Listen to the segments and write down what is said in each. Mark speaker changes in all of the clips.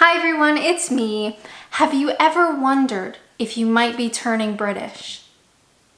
Speaker 1: Hi everyone, it's me. Have you ever wondered if you might be turning British?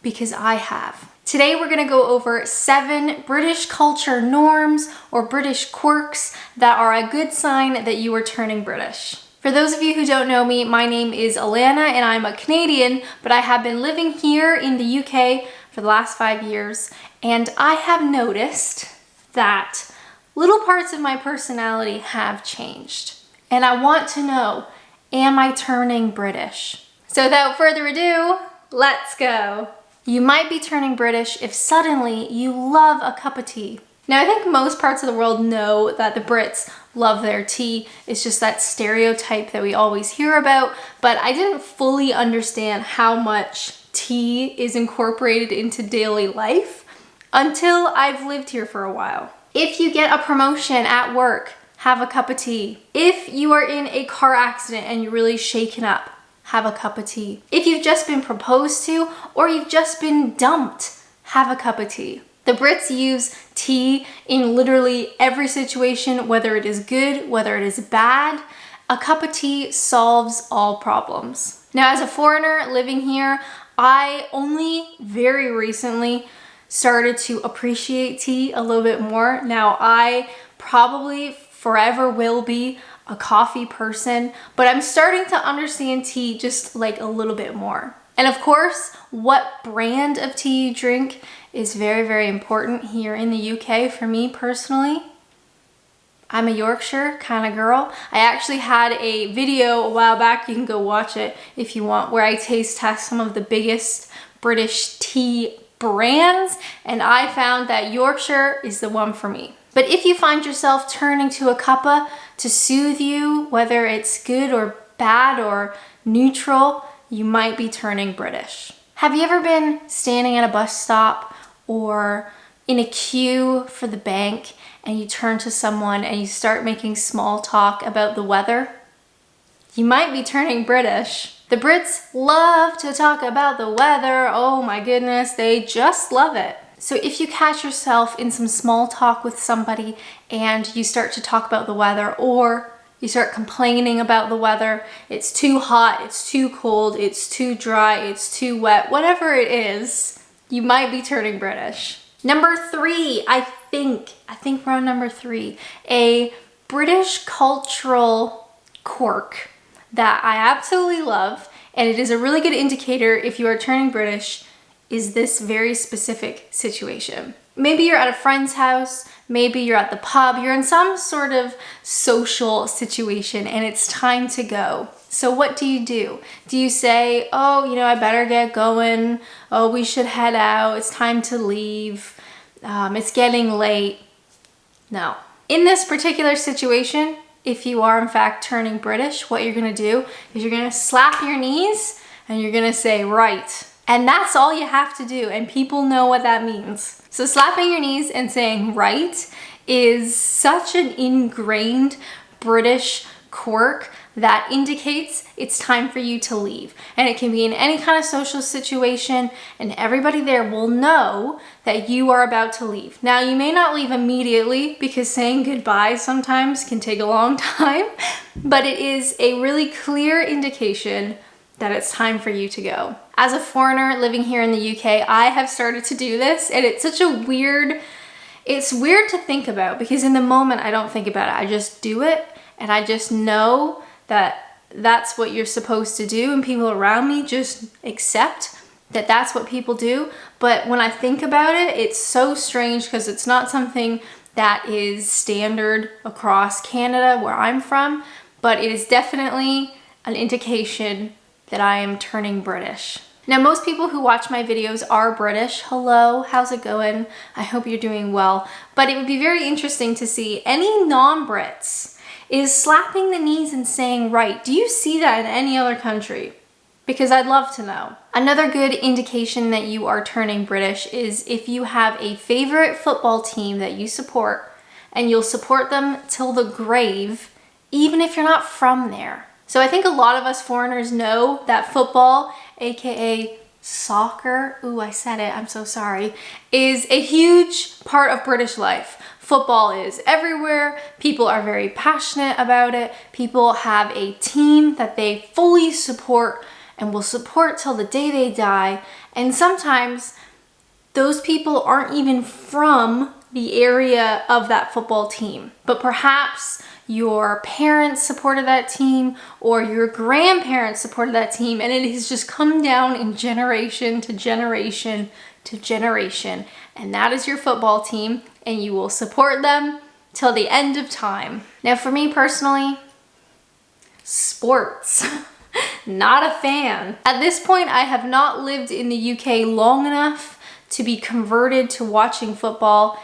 Speaker 1: Because I have. Today we're gonna go over 7 British culture norms or British quirks that are a good sign that you are turning British. For those of you who don't know me, my name is Alanna and I'm a Canadian, but I have been living here in the UK for the last 5 years, and I have noticed that little parts of my personality have changed. And I want to know, am I turning British? So without further ado, let's go. You might be turning British if suddenly you love a cup of tea. Now, I think most parts of the world know that the Brits love their tea. It's just that stereotype that we always hear about, but I didn't fully understand how much tea is incorporated into daily life until I've lived here for a while. If you get a promotion at work, have a cup of tea. If you are in a car accident and you're really shaken up, have a cup of tea. If you've just been proposed to or you've just been dumped, have a cup of tea. The Brits use tea in literally every situation, whether it is good, whether it is bad. A cup of tea solves all problems. Now, as a foreigner living here, I only very recently started to appreciate tea a little bit more. Now, I probably forever will be a coffee person, but I'm starting to understand tea just like a little bit more. And of course, what brand of tea you drink is very, very important here in the UK for me personally. I'm a Yorkshire kind of girl. I actually had a video a while back, you can go watch it if you want, where I taste test some of the biggest British tea brands, and I found that Yorkshire is the one for me. But if you find yourself turning to a cuppa to soothe you, whether it's good or bad or neutral, you might be turning British. Have you ever been standing at a bus stop or in a queue for the bank and you turn to someone and you start making small talk about the weather? You might be turning British. The Brits love to talk about the weather. Oh my goodness, they just love it. So if you catch yourself in some small talk with somebody and you start to talk about the weather, or you start complaining about the weather, it's too hot, it's too cold, it's too dry, it's too wet, whatever it is, you might be turning British. Number 3, I think we're on number 3, a British cultural quirk that I absolutely love, and it is a really good indicator if you are turning British, is this very specific situation. Maybe you're at a friend's house, maybe you're at the pub, you're in some sort of social situation and it's time to go. So what do? Do you say, oh, I better get going. Oh, we should head out. It's time to leave. It's getting late. No. In this particular situation, if you are in fact turning British, what you're gonna do is you're gonna slap your knees and you're gonna say, right. And that's all you have to do, and people know what that means. So slapping your knees and saying right is such an ingrained British quirk that indicates it's time for you to leave. And it can be in any kind of social situation, and everybody there will know that you are about to leave. Now, you may not leave immediately because saying goodbye sometimes can take a long time, but it is a really clear indication that it's time for you to go. As a foreigner living here in the UK, I have started to do this, and it's such a weird, it's weird to think about because in the moment I don't think about it. I just do it, and I just know that that's what you're supposed to do, and people around me just accept that that's what people do. But when I think about it, it's so strange because it's not something that is standard across Canada where I'm from, but it is definitely an indication that I am turning British. Now, most people who watch my videos are British. Hello, how's it going? I hope you're doing well. But it would be very interesting to see any non-Brits is slapping the knees and saying right. Do you see that in any other country? Because I'd love to know. Another good indication that you are turning British is if you have a favorite football team that you support, and you'll support them till the grave, even if you're not from there. So I think a lot of us foreigners know that football, aka soccer, ooh, I said it, I'm so sorry, is a huge part of British life. Football is everywhere. People are very passionate about it. People have a team that they fully support and will support till the day they die. And sometimes those people aren't even from the area of that football team, but perhaps your parents supported that team or your grandparents supported that team, and it has just come down in generation to generation to generation. And that is your football team, and you will support them till the end of time. Now, for me personally, sports. Not a fan. At this point, I have not lived in the UK long enough to be converted to watching football.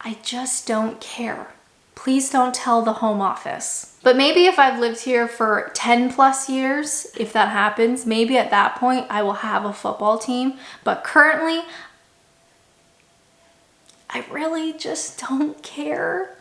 Speaker 1: I just don't care. Please don't tell the Home Office. But maybe if I've lived here for 10 plus years, if that happens, maybe at that point I will have a football team. But currently, I really just don't care.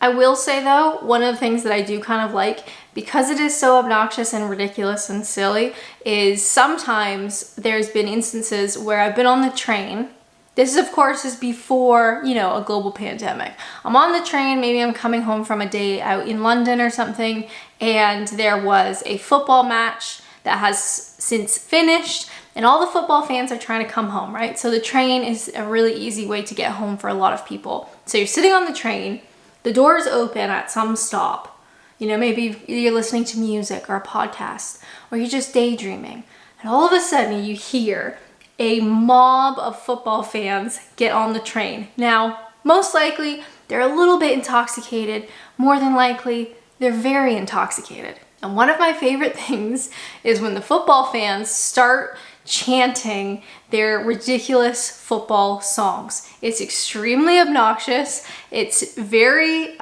Speaker 1: I will say though, one of the things that I do kind of like, because it is so obnoxious and ridiculous and silly, is sometimes there's been instances where I've been on the train. This is, of course, is before, a global pandemic. I'm on the train, maybe I'm coming home from a day out in London or something, and there was a football match that has since finished, and all the football fans are trying to come home, right? So the train is a really easy way to get home for a lot of people. So you're sitting on the train, the doors open at some stop. Maybe you're listening to music or a podcast, or you're just daydreaming, and all of a sudden you hear a mob of football fans get on the train. Now, most likely, they're a little bit intoxicated. More than likely, they're very intoxicated. And one of my favorite things is when the football fans start chanting their ridiculous football songs. It's extremely obnoxious. It's very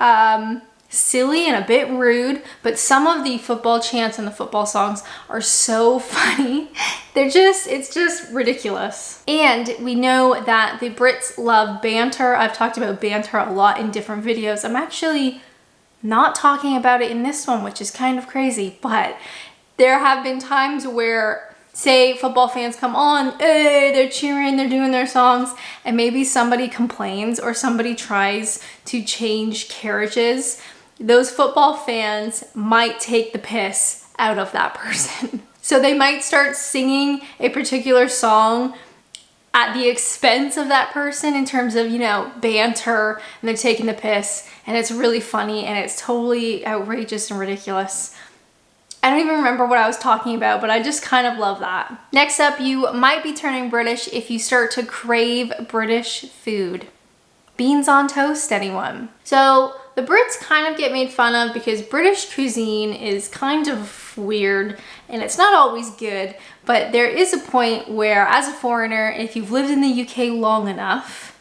Speaker 1: silly and a bit rude, but some of the football chants and the football songs are so funny. It's just ridiculous. And we know that the Brits love banter. I've talked about banter a lot in different videos. I'm actually not talking about it in this one, which is kind of crazy, but there have been times where, say, football fans come on, hey, they're cheering, they're doing their songs, and maybe somebody complains or somebody tries to change carriages. Those football fans might take the piss out of that person. So they might start singing a particular song at the expense of that person in terms of, banter, and they're taking the piss, and it's really funny, and it's totally outrageous and ridiculous. I don't even remember what I was talking about, but I just kind of love that. Next up, you might be turning British if you start to crave British food. Beans on toast, anyone? So the Brits kind of get made fun of because British cuisine is kind of weird and it's not always good, but there is a point where, as a foreigner, if you've lived in the UK long enough,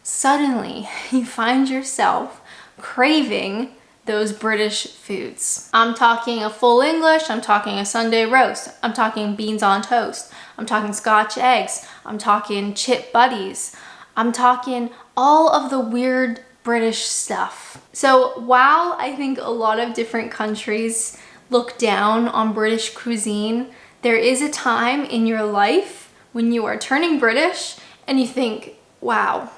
Speaker 1: suddenly you find yourself craving those British foods. I'm talking a full English, I'm talking a Sunday roast, I'm talking beans on toast, I'm talking Scotch eggs, I'm talking chip buddies, I'm talking all of the weird British stuff. So while I think a lot of different countries look down on British cuisine, there is a time in your life when you are turning British and you think, wow,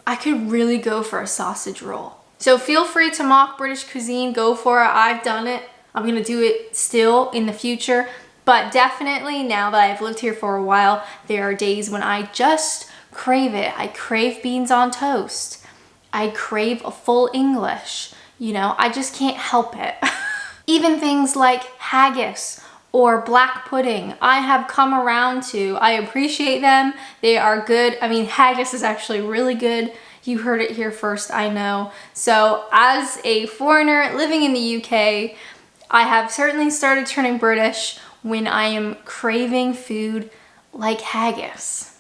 Speaker 1: I could really go for a sausage roll. So feel free to mock British cuisine, go for it. I've done it. I'm gonna do it still in the future, but definitely now that I've lived here for a while, there are days when I just crave it. I crave beans on toast. I crave a full English. I just can't help it. Even things like haggis or black pudding, I have come around to. I appreciate them. They are good. I mean, haggis is actually really good. You heard it here first, I know. So as a foreigner living in the UK, I have certainly started turning British when I am craving food like haggis.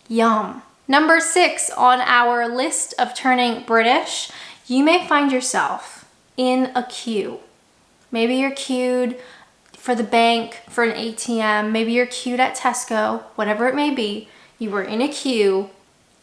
Speaker 1: Yum. Number 6 on our list of turning British, you may find yourself in a queue. Maybe you're queued for the bank, for an ATM, maybe you're queued at Tesco, whatever it may be. You were in a queue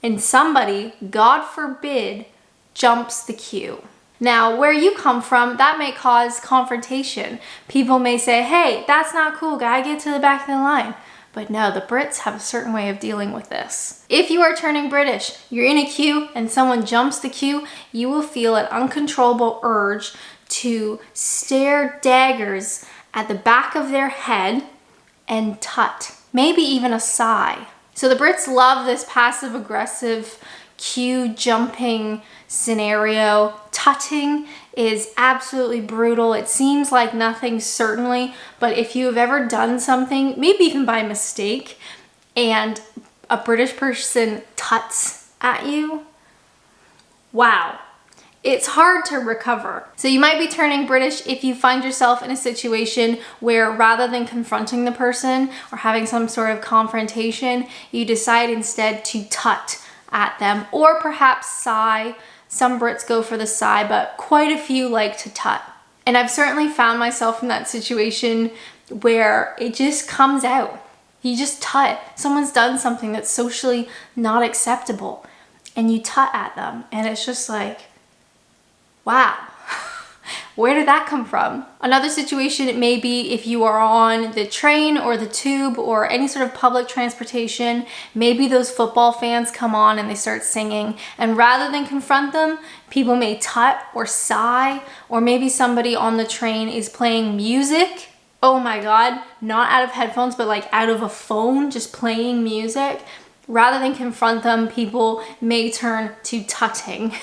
Speaker 1: and somebody, God forbid, jumps the queue. Now, where you come from, that may cause confrontation. People may say, hey, that's not cool, guy, get to the back of the line. But no, the Brits have a certain way of dealing with this. If you are turning British, you're in a queue and someone jumps the queue, you will feel an uncontrollable urge to stare daggers at the back of their head and tut, maybe even a sigh. So the Brits love this passive aggressive queue jumping scenario. Tutting is absolutely brutal. It seems like nothing, certainly, but if you have ever done something, maybe even by mistake, and a British person tuts at you, wow. It's hard to recover. So you might be turning British if you find yourself in a situation where rather than confronting the person or having some sort of confrontation, you decide instead to tut at them, or perhaps sigh. Some Brits go for the sigh, but quite a few like to tut. And I've certainly found myself in that situation where it just comes out. You just tut. Someone's done something that's socially not acceptable and you tut at them, and it's just like, wow, where did that come from? Another situation, it may be if you are on the train or the tube or any sort of public transportation, maybe those football fans come on and they start singing, and rather than confront them, people may tut or sigh, or maybe somebody on the train is playing music. Oh my God, not out of headphones, but like out of a phone, just playing music. Rather than confront them, people may turn to tutting.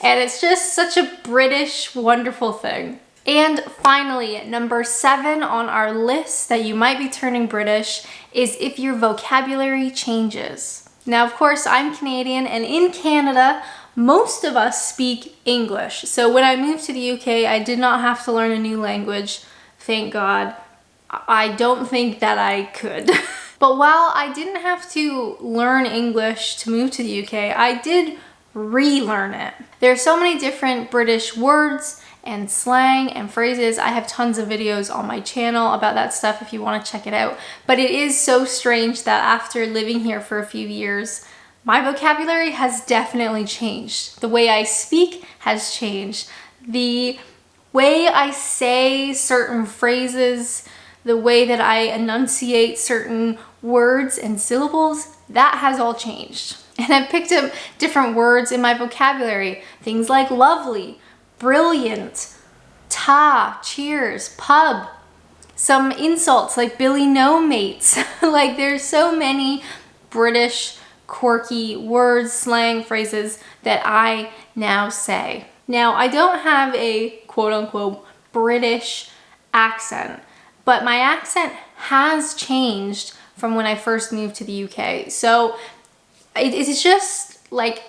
Speaker 1: And it's just such a British, wonderful thing. And finally, number 7 on our list that you might be turning British is if your vocabulary changes. Now, of course, I'm Canadian, and in Canada, most of us speak English. So when I moved to the UK, I did not have to learn a new language. Thank God. I don't think that I could. But while I didn't have to learn English to move to the UK, I did relearn it. There are so many different British words and slang and phrases. I have tons of videos on my channel about that stuff if you want to check it out. But it is so strange that after living here for a few years, my vocabulary has definitely changed. The way I speak has changed. The way I say certain phrases, the way that I enunciate certain words and syllables, that has all changed. And I've picked up different words in my vocabulary. Things like lovely, brilliant, ta, cheers, pub. Some insults like Billy no mates. Like there's so many British quirky words, slang, phrases that I now say. Now, I don't have a quote unquote British accent, but my accent has changed from when I first moved to the UK. So it's just like,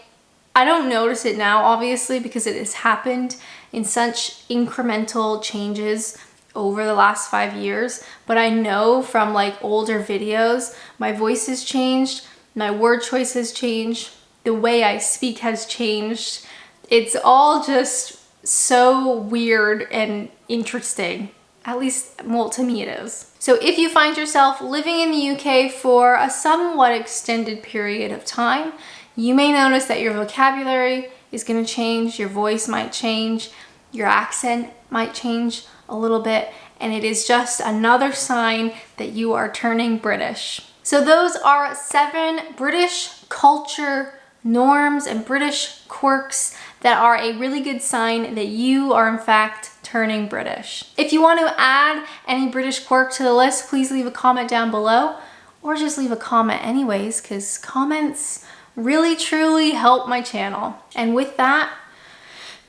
Speaker 1: I don't notice it now, obviously, because it has happened in such incremental changes over the last 5 years. But I know from like older videos, my voice has changed, my word choice has changed, the way I speak has changed. It's all just so weird and interesting. At least, well, to me it is. So if you find yourself living in the UK for a somewhat extended period of time, you may notice that your vocabulary is going to change, your voice might change, your accent might change a little bit, and it is just another sign that you are turning British. So those are 7 British culture norms and British quirks that are a really good sign that you are in fact turning British. If you want to add any British quirk to the list, please leave a comment down below, or just leave a comment anyways, because comments really truly help my channel. And with that,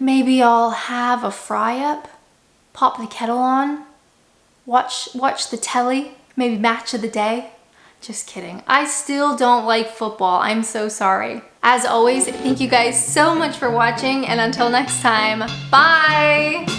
Speaker 1: maybe I'll have a fry up, pop the kettle on, watch the telly, maybe match of the day. Just kidding. I still don't like football. I'm so sorry. As always, thank you guys so much for watching, and until next time, bye!